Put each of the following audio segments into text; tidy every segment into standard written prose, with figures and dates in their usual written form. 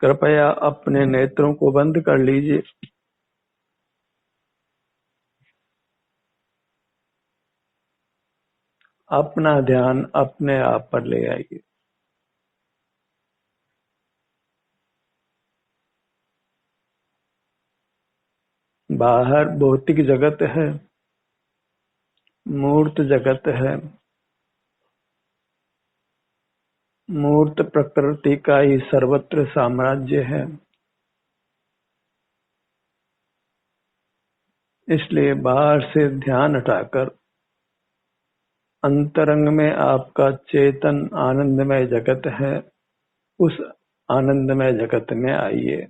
कृपया अपने नेत्रों को बंद कर लीजिए। अपना ध्यान अपने आप पर ले आइए। बाहर भौतिक जगत है, मूर्त जगत है। मूर्त प्रकृति का ही सर्वत्र साम्राज्य है। इसलिए बाहर से ध्यान हटाकर अंतरंग में आपका चेतन आनंदमय जगत है, उस आनंदमय जगत में आइए।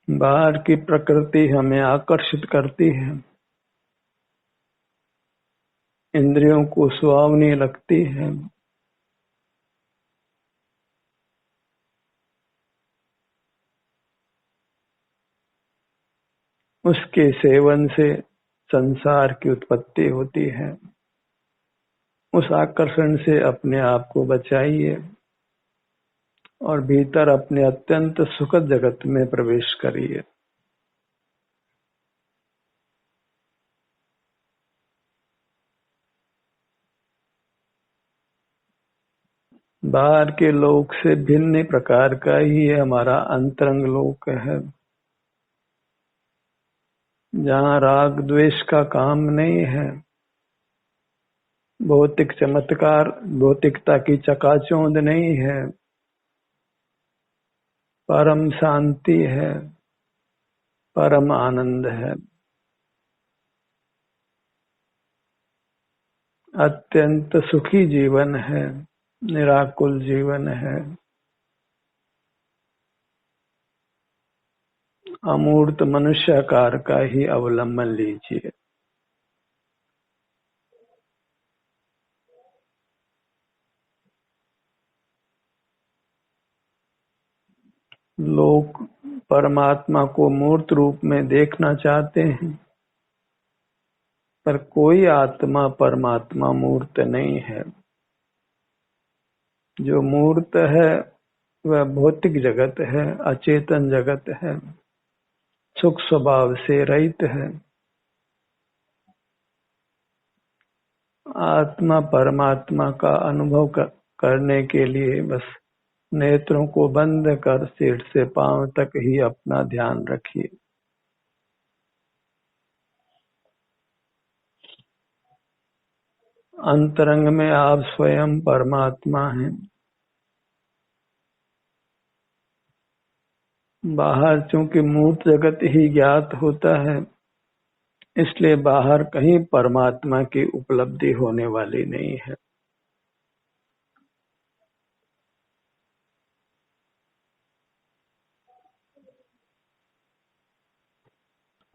बाहर की प्रकृति हमें आकर्षित करती है, इंद्रियों को सुहावनी लगती है। उसके सेवन से संसार की उत्पत्ति होती है। उस आकर्षण से अपने आप को बचाइए और भीतर अपने अत्यंत सुखद जगत में प्रवेश करिए। बाहर के लोक से भिन्न प्रकार का ही हमारा अंतरंग लोक है, जहाँ राग द्वेष का काम नहीं है। भौतिक चमत्कार, भौतिकता की चकाचौंध नहीं है। परम शांति है, परम आनंद है, अत्यंत सुखी जीवन है, निराकुल जीवन है। अमूर्त मनुष्याकार का ही अवलंबन लीजिए। लोग परमात्मा को मूर्त रूप में देखना चाहते हैं, पर कोई आत्मा परमात्मा मूर्त नहीं है। जो मूर्त है वह भौतिक जगत है, अचेतन जगत है, सुख स्वभाव से रहित है। आत्मा परमात्मा का अनुभव करने के लिए बस नेत्रों को बंद कर सिर से पांव तक ही अपना ध्यान रखिए। अंतरंग में आप स्वयं परमात्मा हैं। बाहर चूंकि मूर्त जगत ही ज्ञात होता है, इसलिए बाहर कहीं परमात्मा की उपलब्धि होने वाली नहीं है।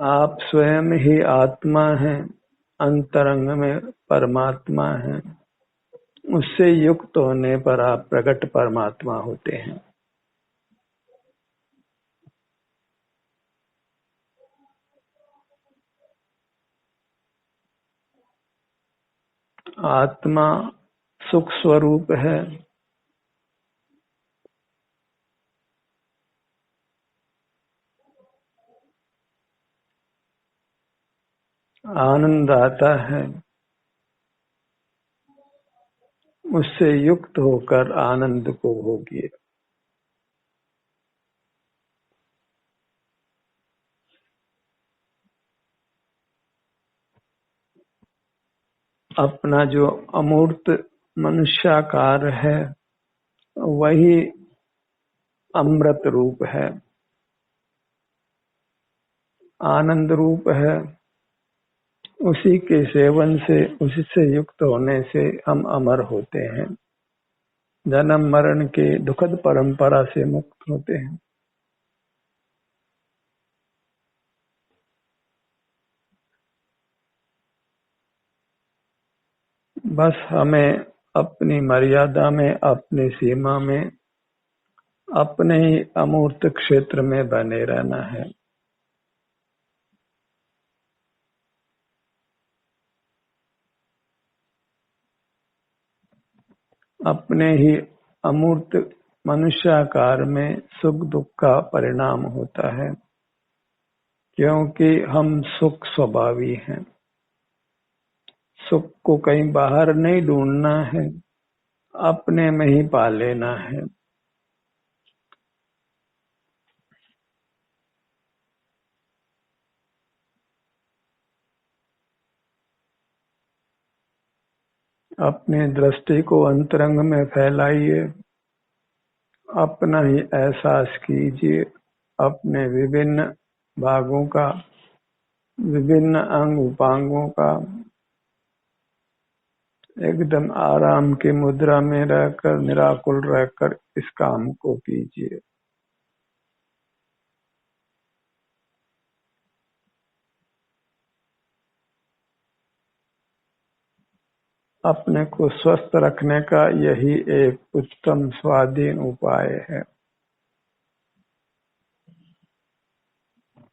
आप स्वयं ही आत्मा हैं, अंतरंग में परमात्मा हैं। उससे युक्त होने पर आप प्रकट परमात्मा होते हैं। आत्मा सुख स्वरूप है। आनंद आता है। उससे युक्त होकर आनंद को भोगिए। अपना जो अमूर्त मनुष्याकार है वही अमृत रूप है, आनंद रूप है। उसी के सेवन से, उसी से युक्त होने से हम अमर होते हैं, जन्म मरण के दुखद परंपरा से मुक्त होते हैं। बस हमें अपनी मर्यादा में, अपनी सीमा में, अपने ही अमूर्त क्षेत्र में बने रहना है। अपने ही अमूर्त मनुष्याकार में सुख दुख का परिणाम होता है, क्योंकि हम सुख स्वभावी हैं। सुख को कहीं बाहर नहीं ढूंढना है, अपने में ही पा लेना है। अपनी दृष्टि को अंतरंग में फैलाइए, अपना ही एहसास कीजिए, अपने विभिन्न भागों का, विभिन्न अंग उपांगों का। एकदम आराम की मुद्रा में रहकर, निराकुल रहकर इस काम को कीजिए। अपने को स्वस्थ रखने का यही एक उत्तम स्वाधीन उपाय है।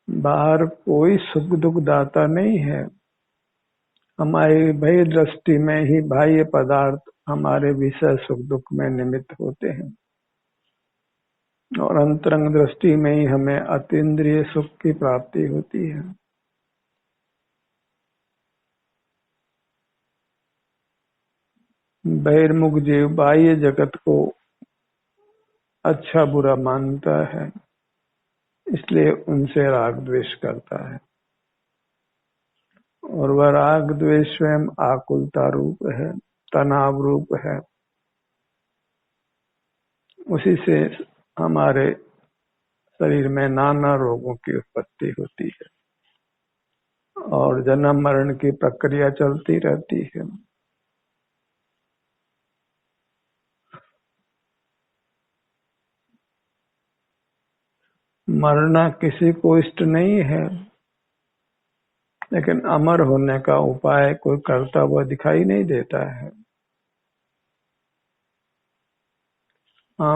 बाहर कोई सुख दुख दाता नहीं है। हमारी बाह्य दृष्टि में ही बाह्य पदार्थ हमारे विषय सुख दुख में निमित्त होते हैं, और अंतरंग दृष्टि में ही हमें अतीन्द्रिय सुख की प्राप्ति होती है। बहिर्मुख जीव बाह्य जगत को अच्छा बुरा मानता है, इसलिए उनसे राग द्वेष करता है, और वह राग द्वेष स्वयं आकुलता रूप है, तनाव रूप है। उसी से हमारे शरीर में नाना रोगों की उत्पत्ति होती है और जन्म मरण की प्रक्रिया चलती रहती है। मरना किसी को इष्ट नहीं है, लेकिन अमर होने का उपाय कोई करता हुआ दिखाई नहीं देता है।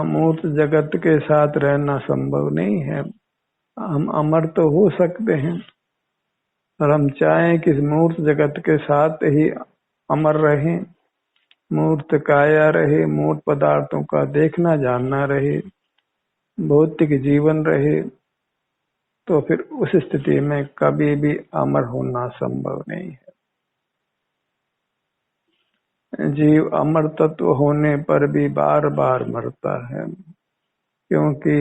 मूर्त जगत के साथ रहना संभव नहीं है। हम अमर तो हो सकते हैं, और हम चाहें कि मूर्त जगत के साथ ही अमर रहें, मूर्त काया रहे, मूर्त पदार्थों का देखना जानना रहे, भौतिक जीवन रहे, तो फिर उस स्थिति में कभी भी अमर होना संभव नहीं है। जीव अमर तत्व होने पर भी बार बार मरता है, क्योंकि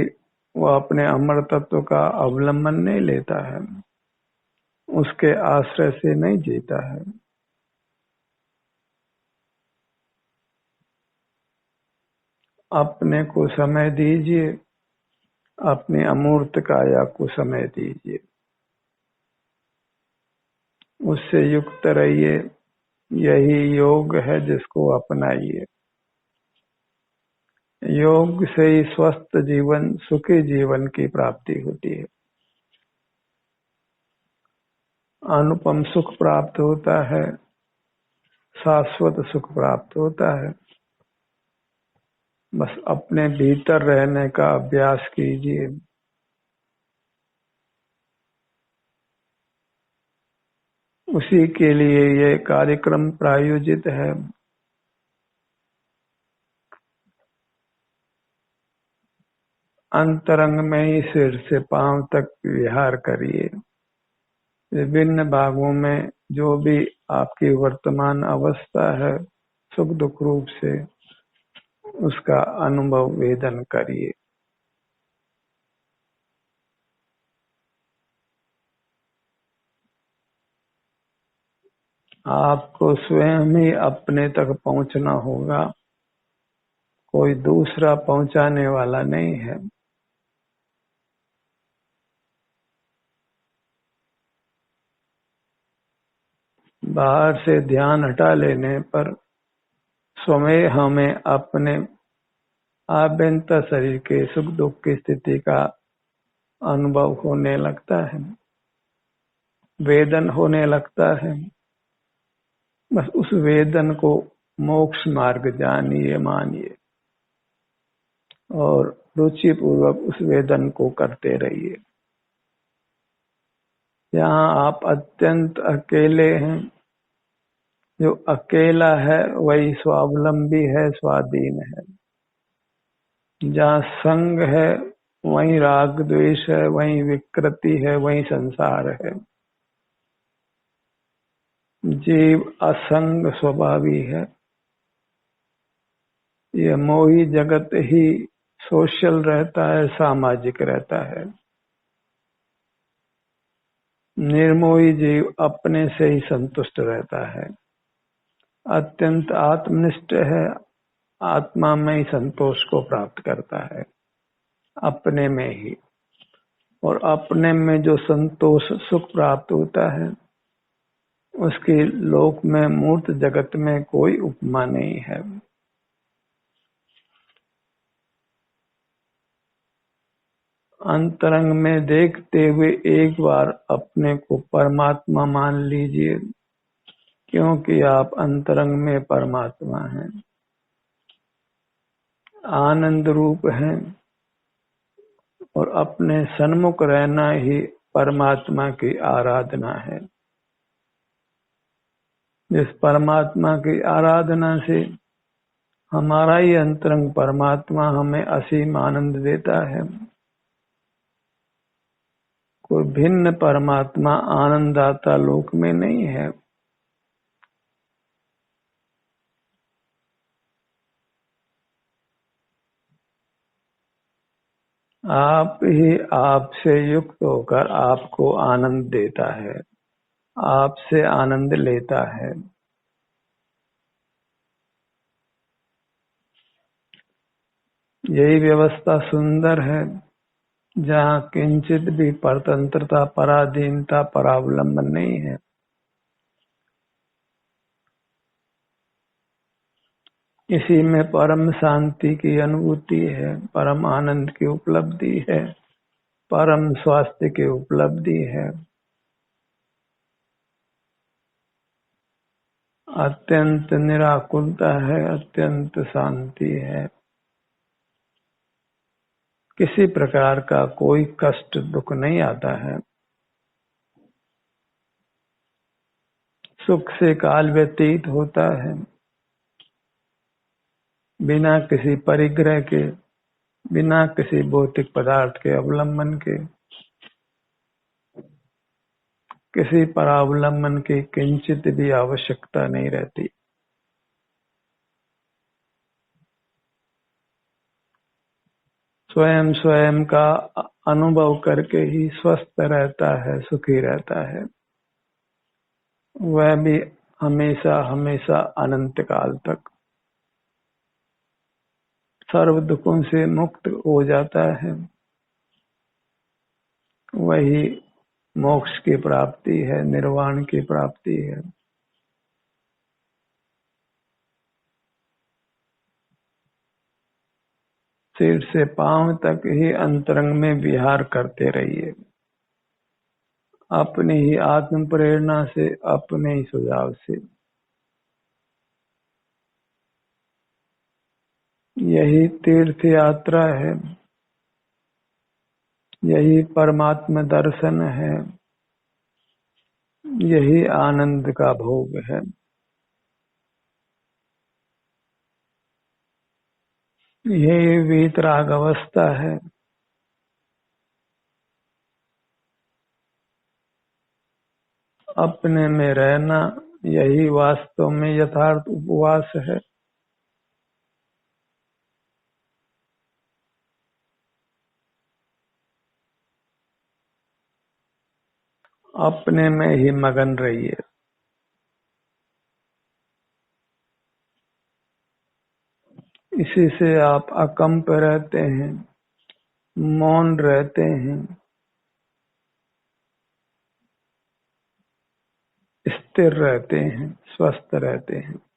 वह अपने अमर तत्व का अवलंबन नहीं लेता है, उसके आश्रय से नहीं जीता है। अपने को समय दीजिए, अपनी अमूर्त काया को समय दीजिए, उससे युक्त रहिए। यही योग है, जिसको अपनाइए। योग से ही स्वस्थ जीवन, सुखी जीवन की प्राप्ति होती है। अनुपम सुख प्राप्त होता है, शाश्वत सुख प्राप्त होता है। बस अपने भीतर रहने का अभ्यास कीजिए। उसी के लिए ये कार्यक्रम प्रायोजित है। अंतरंग में ही सिर से पांव तक विहार करिए। विभिन्न भागों में जो भी आपकी वर्तमान अवस्था है, सुख दुख रूप से उसका अनुभव वेदन करिए। आपको स्वयं ही अपने तक पहुंचना होगा, कोई दूसरा पहुंचाने वाला नहीं है। बाहर से ध्यान हटा लेने पर स्वयं हमें अपने आभ्यंतर शरीर के सुख दुख की स्थिति का अनुभव होने लगता है, वेदन होने लगता है। बस उस वेदन को मोक्ष मार्ग जानिए, मानिए, और रुचि पूर्वक उस वेदन को करते रहिए। यहाँ आप अत्यंत अकेले हैं, जो अकेला है वही स्वावलंबी है, स्वाधीन है। जहाँ संग है वहीं राग द्वेष है, वहीं विकृति है, वहीं संसार है। जीव असंग स्वभावी है। यह मोही जगत ही सोशल रहता है, सामाजिक रहता है। निर्मोही जीव अपने से ही संतुष्ट रहता है, अत्यंत आत्मनिष्ठ है, आत्मा में ही संतोष को प्राप्त करता है, अपने में ही। और अपने में जो संतोष सुख प्राप्त होता है उसकी लोक में, मूर्त जगत में कोई उपमा नहीं है। अंतरंग में देखते हुए एक बार अपने को परमात्मा मान लीजिए, क्योंकि आप अंतरंग में परमात्मा हैं, आनंद रूप हैं। और अपने सन्मुख रहना ही परमात्मा की आराधना है। जिस परमात्मा की आराधना से हमारा ही अंतरंग परमात्मा हमें असीम आनंद देता है, कोई भिन्न परमात्मा आनंददाता लोक में नहीं है। आप ही आपसे युक्त होकर आपको आनंद देता है, आपसे आनंद लेता है। यही व्यवस्था सुंदर है, जहाँ किंचित भी परतंत्रता, पराधीनता, परावलंबन नहीं है। इसी में परम शांति की अनुभूति है, परम आनंद की उपलब्धि है, परम स्वास्थ्य की उपलब्धि है। अत्यंत निराकुलता है, अत्यंत शांति है। किसी प्रकार का कोई कष्ट दुख नहीं आता है। सुख से काल व्यतीत होता है, बिना किसी परिग्रह के, बिना किसी भौतिक पदार्थ के अवलंबन के, किसी परावलंबन की किंचित भी आवश्यकता नहीं रहती। स्वयं स्वयं का अनुभव करके ही स्वस्थ रहता है, सुखी रहता है। वह भी हमेशा हमेशा अनंत काल तक सर्व दुखों से मुक्त हो जाता है। वही मोक्ष की प्राप्ति है, निर्वाण की प्राप्ति है। सिर से पांव तक ही अंतरंग में विहार करते रहिए, अपनी ही आत्म प्रेरणा से, अपने ही सुझाव से। यही तीर्थ यात्रा है, यही परमात्मा दर्शन है, यही आनंद का भोग है। यही वीतराग अवस्था है। अपने में रहना, यही वास्तव में यथार्थ उपवास है। अपने में ही मगन रहिए। इसी से आप अकंप रहते हैं, मौन रहते हैं, स्थिर रहते हैं, स्वस्थ रहते हैं।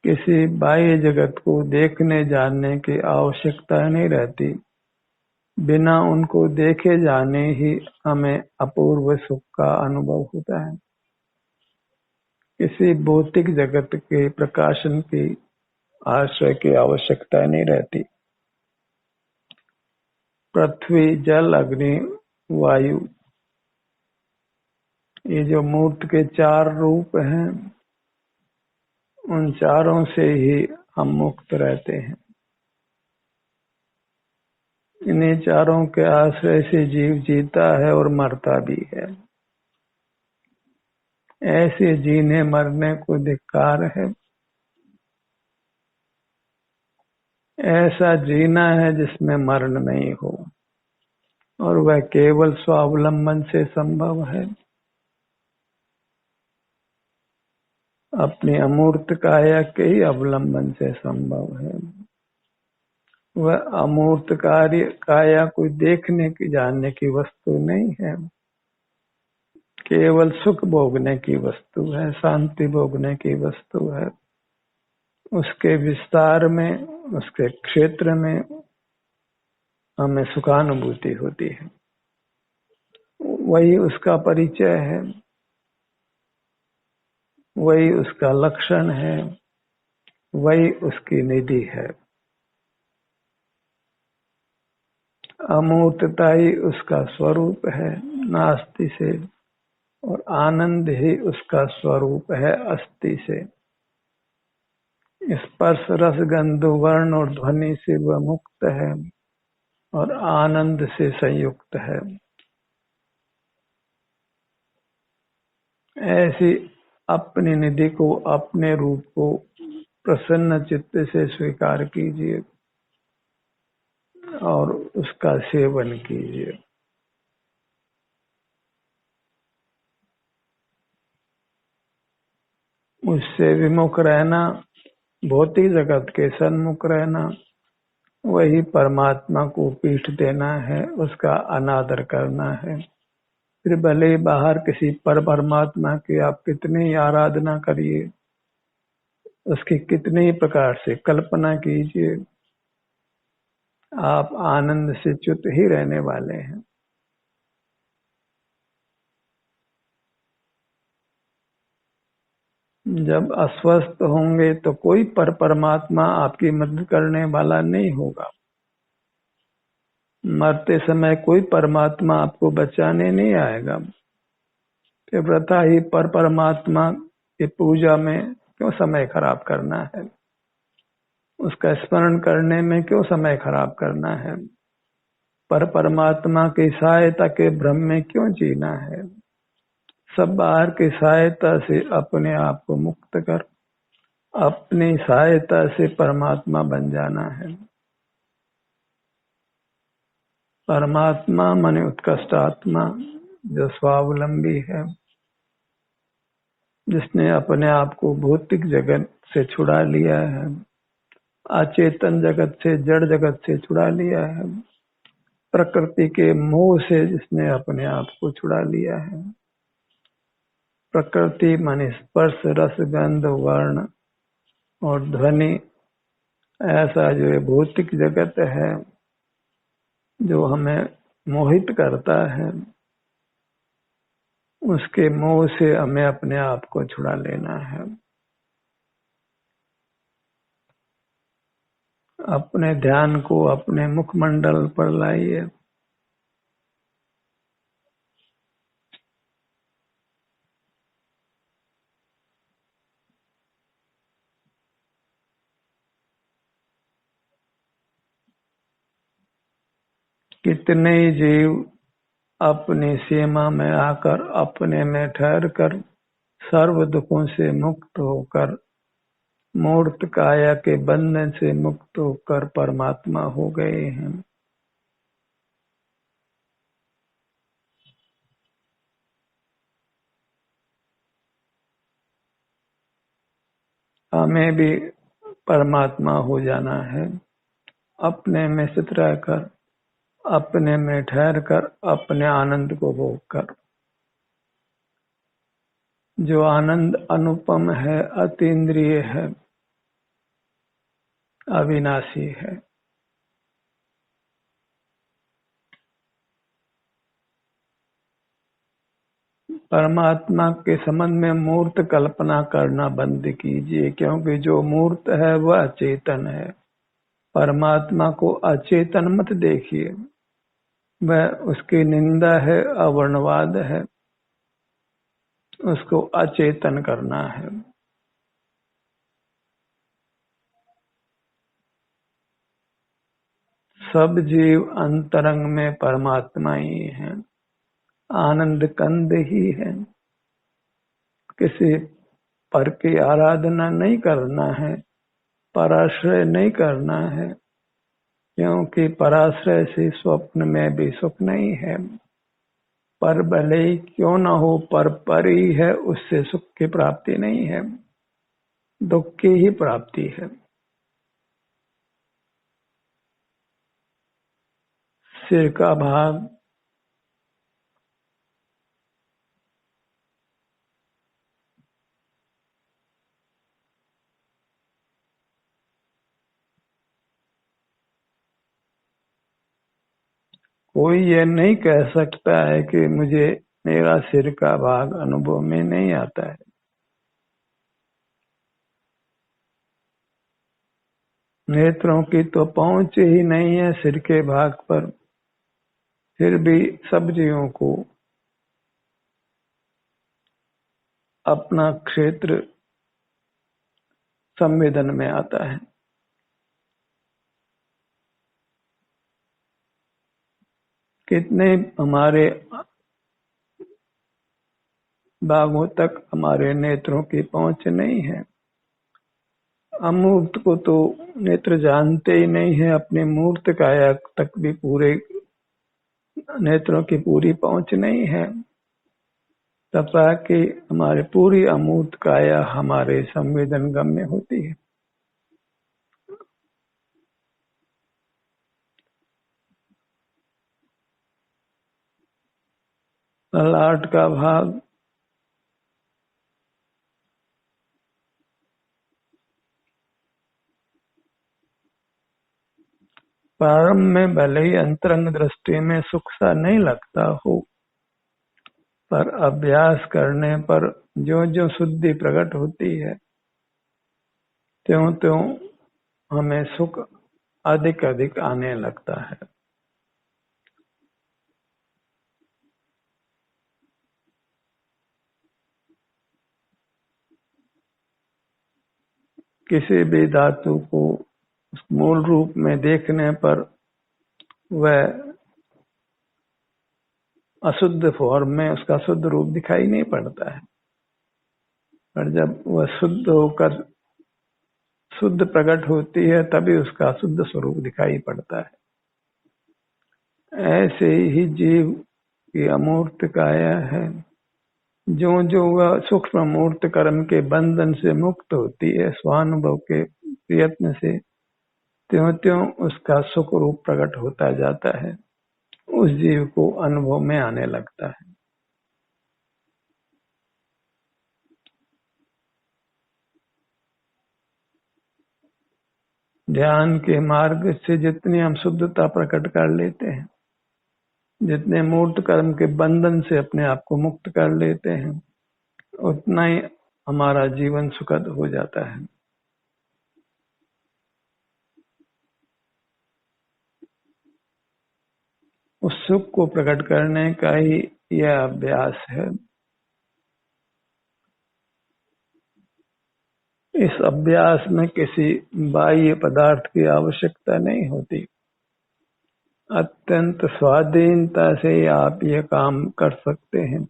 किसी बाह्य जगत को देखने जानने की आवश्यकता नहीं रहती। बिना उनको देखे जाने ही हमें अपूर्व सुख का अनुभव होता है। किसी भौतिक जगत के प्रकाशन की आश्रय की आवश्यकता नहीं रहती। पृथ्वी, जल, अग्नि, वायु, ये जो मूर्त के 4 रूप हैं, उन चारों से ही हम मुक्त रहते हैं। इन्हीं चारों के आश्रय से जीव जीता है और मरता भी है। ऐसे जीने मरने को धिक्कार है। ऐसा जीना है जिसमें मरण नहीं हो, और वह केवल स्वावलंबन से संभव है। अपनी अमूर्त काया के ही अवलंबन से संभव है। वह अमूर्त कार्य काया कोई देखने की जानने की वस्तु नहीं है, केवल सुख भोगने की वस्तु है, शांति भोगने की वस्तु है। उसके विस्तार में, उसके क्षेत्र में हमें सुखानुभूति होती है। वही उसका परिचय है, वही उसका लक्षण है, वही उसकी निधि है। अमूर्तता ही उसका स्वरूप है नास्ति से, और आनंद ही उसका स्वरूप है अस्थि से। स्पर्श, रस, गंध, वर्ण और ध्वनि से वह मुक्त है और आनंद से संयुक्त है। ऐसी अपनी निधि को, अपने रूप को प्रसन्न चित्त से स्वीकार कीजिए और उसका सेवन कीजिए। उससे विमुख रहना, भौतिक जगत के सन्मुख रहना, वही परमात्मा को पीठ देना है, उसका अनादर करना है। फिर भले बाहर किसी परमात्मा की आप कितनी आराधना करिए, उसकी कितनी प्रकार से कल्पना कीजिए, आप आनंद से च्युत ही रहने वाले हैं। जब अस्वस्थ होंगे तो कोई परमात्मा आपकी मदद करने वाला नहीं होगा। मरते समय कोई परमात्मा आपको बचाने नहीं आएगा। कि व्रता ही परमात्मा की पूजा में क्यों समय खराब करना है, उसका स्मरण करने में क्यों समय खराब करना है, परमात्मा की सहायता के भ्रम में क्यों जीना है। सब बाहर की सहायता से अपने आप को मुक्त कर अपनी सहायता से परमात्मा बन जाना है। परमात्मा माने उत्कृष्ट आत्मा, जो स्वावलंबी है, जिसने अपने आप को भौतिक जगत से छुड़ा लिया है, अचेतन जगत से, जड़ जगत से छुड़ा लिया है, प्रकृति के मोह से जिसने अपने आप को छुड़ा लिया है। प्रकृति माने स्पर्श, रस, गंध, वर्ण और ध्वनि, ऐसा जो ये भौतिक जगत है जो हमें मोहित करता है, उसके मोह से हमें अपने आप को छुड़ा लेना है। अपने ध्यान को अपने मुखमंडल पर लाइए। कितने ही जीव अपनी सीमा में आकर, अपने में ठहर कर, सर्व दुखों से मुक्त होकर, मूर्त काया के बंधन से मुक्त होकर परमात्मा हो गए हैं। हमें भी परमात्मा हो जाना है, अपने में स्थित रहकर, अपने में ठहर कर, अपने आनंद को भोग कर। जो आनंद अनुपम है, अतीन्द्रिय है, अविनाशी है। परमात्मा के संबंध में मूर्त कल्पना करना बंद कीजिए, क्योंकि जो मूर्त है वह अचेतन है। परमात्मा को अचेतन मत देखिए। वह उसकी निंदा है, अवर्णवाद है, उसको अचेतन करना है। सब जीव अंतरंग में परमात्मा ही है, आनंद कंद ही है। किसी पर की आराधना नहीं करना है, पराश्रय नहीं करना है, क्योंकि पराश्रय से स्वप्न में भी सुख नहीं है। पर भले ही क्यों न हो, पर ही है, उससे सुख की प्राप्ति नहीं है, दुख की ही प्राप्ति है। सिर का भाग कोई ये नहीं कह सकता है कि मुझे मेरा सिर का भाग अनुभव में नहीं आता है। नेत्रों की तो पहुंच ही नहीं है सिर के भाग पर, फिर भी सब जीवों को अपना क्षेत्र संवेदन में आता है। कितने हमारे भागों तक हमारे नेत्रों की पहुंच नहीं है। अमूर्त को तो नेत्र जानते ही नहीं है, अपने मूर्त काया तक भी पूरे नेत्रों की पूरी पहुंच नहीं है। तथा कि हमारी पूरी अमूर्त काया हमारे संवेदन गम्य होती है। ललाट का भाग प्रारंभ में भले ही अंतरंग दृष्टि में सुख सा नहीं लगता हो, पर अभ्यास करने पर जो जो शुद्धि प्रकट होती है, त्यों त्यों हमें सुख अधिक अधिक आने लगता है। किसी भी धातु को मूल रूप में देखने पर वह अशुद्ध फॉर्म में उसका शुद्ध रूप दिखाई नहीं पड़ता है, पर जब वह शुद्ध होकर शुद्ध प्रकट होती है तभी उसका शुद्ध स्वरूप दिखाई पड़ता है। ऐसे ही जीव की अमूर्त काया है, जो जो वह सूक्ष्म मूर्त कर्म के बंधन से मुक्त होती है स्वानुभव के प्रयत्न से, त्यों त्यों उसका सुख रूप प्रकट होता जाता है, उस जीव को अनुभव में आने लगता है। ध्यान के मार्ग से जितनी हम शुद्धता प्रकट कर लेते हैं, जितने मूर्त कर्म के बंधन से अपने आप को मुक्त कर लेते हैं, उतना ही हमारा जीवन सुखद हो जाता है। उस सुख को प्रकट करने का ही यह अभ्यास है। इस अभ्यास में किसी बाह्य पदार्थ की आवश्यकता नहीं होती। अत्यंत स्वाधीनता से आप यह काम कर सकते हैं,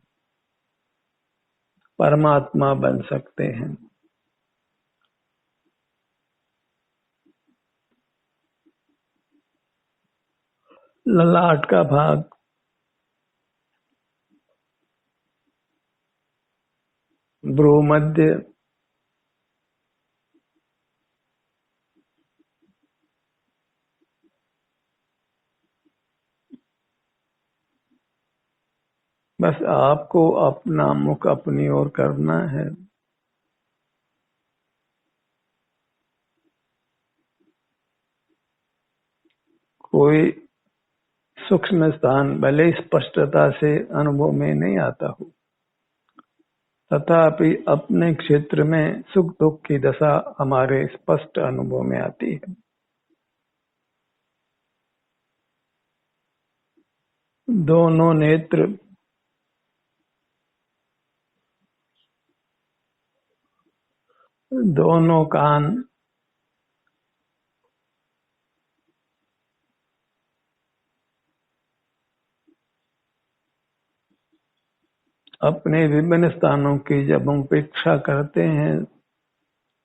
परमात्मा बन सकते हैं। ललाट का भाग भ्रूमध्य बस आपको अपना मुख अपनी ओर करना है। कोई सूक्ष्म स्थान भले स्पष्टता से अनुभव में नहीं आता हो, तथापि अपने क्षेत्र में सुख दुख की दशा हमारे स्पष्ट अनुभव में आती है। दोनों नेत्र, दोनों कान, अपने विभिन्न स्थानों की जब हम उपेक्षा करते हैं,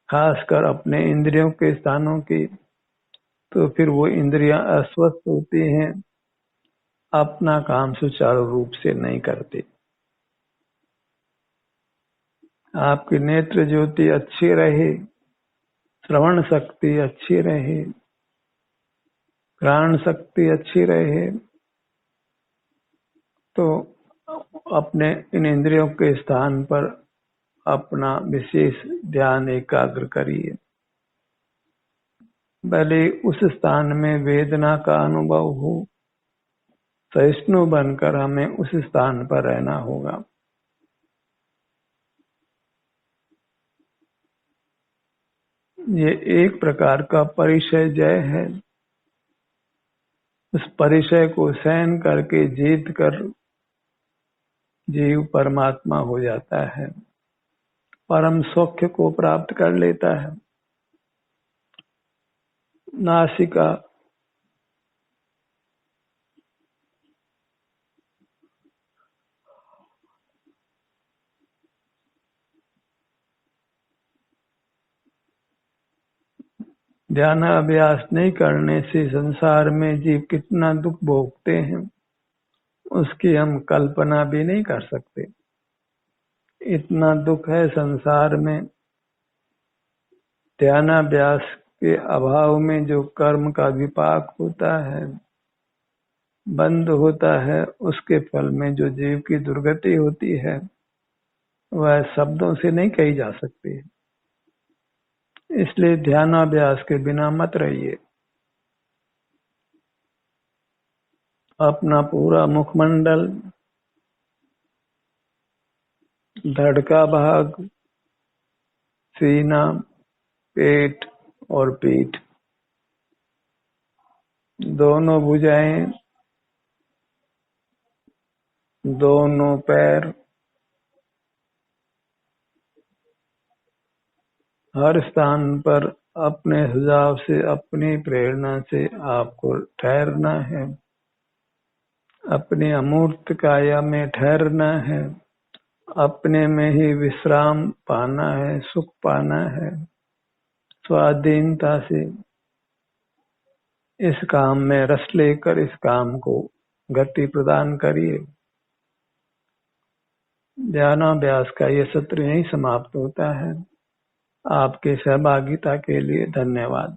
खासकर अपने इंद्रियों के स्थानों की, तो फिर वो इंद्रियां अस्वस्थ होती हैं, अपना काम सुचारू रूप से नहीं करती। आपकी नेत्र ज्योति अच्छी रहे, श्रवण शक्ति अच्छी रहे, घ्राण शक्ति अच्छी रहे, तो अपने इन इंद्रियों के स्थान पर अपना विशेष ध्यान एकाग्र करिए। भले उस स्थान में वेदना का अनुभव हो, सहिष्णु बनकर हमें उस स्थान पर रहना होगा। ये एक प्रकार का परिचय जय है। उस परिचय को सहन करके जीत कर जीव परमात्मा हो जाता है, परम सौख्य को प्राप्त कर लेता है। नासिका, ध्यान अभ्यास नहीं करने से संसार में जीव कितना दुख भोगते हैं, उसकी हम कल्पना भी नहीं कर सकते। इतना दुख है संसार में। ध्यानाभ्यास के अभाव में जो कर्म का विपाक होता है, बंद होता है, उसके फल में जो जीव की दुर्गति होती है, वह शब्दों से नहीं कही जा सकती। इसलिए ध्यानाभ्यास के बिना मत रहिए। अपना पूरा मुखमंडल, धड़ का भाग, सीना, पेट और पीठ, दोनों भुजाएं, दोनों पैर, हर स्थान पर अपने सुझाव से, अपनी प्रेरणा से आपको ठहरना है। अपनी अमूर्त काया में ठहरना है, अपने में ही विश्राम पाना है, सुख पाना है। स्वाधीनता से इस काम में रस लेकर इस काम को गति प्रदान करिए। ध्यानाभ्यास का ये सत्र यहीं समाप्त होता है। आपके सहभागिता के लिए धन्यवाद।